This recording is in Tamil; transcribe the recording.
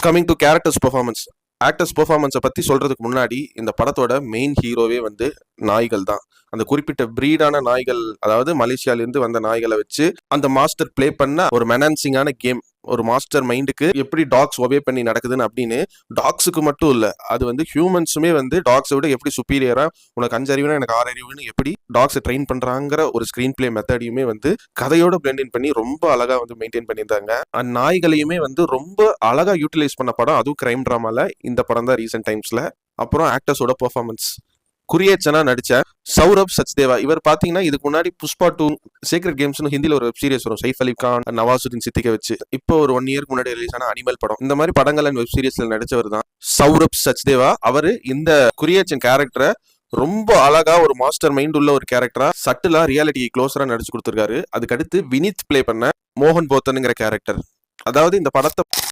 Coming to characters performance. Actors பெர்ஃபார்மன்ஸை பற்றி சொல்கிறதுக்கு முன்னாடி இந்த படத்தோட மெயின் ஹீரோவே வந்து நாய்கள் தான். அந்த குறிப்பிட்ட பிரீடான நாய்கள், அதாவது மலேசியாவிலேருந்து வந்த நாய்களை வச்சு அந்த மாஸ்டர் ப்ளே பண்ண ஒரு மெனான்சிங்கான கேம். ஒரு மாஸ்டர் மைண்டுக்கு எப்படி டாக்ஸ் ஒபே பண்ணி நடக்குதுன்னு அப்படின்னு டாக்ஸுக்கு மட்டும் இல்லை, அது வந்து ஹியூமன்ஸுமே வந்து டாக்ஸை விட எப்படி சுப்பீரியரா, உனக்கு 5 அறிவுனா எனக்கு 6 அறிவுன்னு எப்படி டாக்ஸை ட்ரெயின் பண்றாங்கிற ஒரு ஸ்கிரீன் பிளே மெத்தடையுமே வந்து கதையோட பிளெண்டின் பண்ணி ரொம்ப அழகா வந்து மெயின்டைன் பண்ணியிருந்தாங்க. நாய்களையுமே வந்து ரொம்ப அழகா யூட்டிலைஸ் பண்ண படம், அதுவும் கிரைம் டிராமால இந்த படம் தான் ரீசெண்ட் டைம்ஸ்ல. அப்புறம் ஆக்டர்ஸோட பெர்ஃபார்மன்ஸ். குரியேச்சனா நடிச்ச சௌரப் சச்தேவா, இவர் பாத்தீங்கன்னா இதுக்கு முன்னாடி புஷ்பா 2, சீக்ரெட் கேம்ஸ்னு ஹிந்தில ஒரு வெப் சீரிஸ் வரும், சைஃப் அலி கான், நவாசுதீன் சித்திகை வச்சு. இப்போ ஒரு 1 இயர்க்கு முன்னாடி ரிலீஸ் ஆன அனிமல் படம், இந்த மாதிரி படங்கள் அண்ட் வெப் சீரிஸ்ல நடிச்சவர் தான் சௌரப் சச்தேவா. அவரு இந்த குரியேச்சன் கேரக்டரை ரொம்ப அழகா ஒரு மாஸ்டர் மைண்ட் உள்ள ஒரு கேரக்டரா சட்டிலா ரியாலிட்டி க்ளோஸரா நடிச்சு கொடுத்திருக்காரு. அதுக்கடுத்து வினித் பிளே பண்ண மோகன் போத்தனுங்கிற கேரக்டர், அதாவது இந்த படத்தை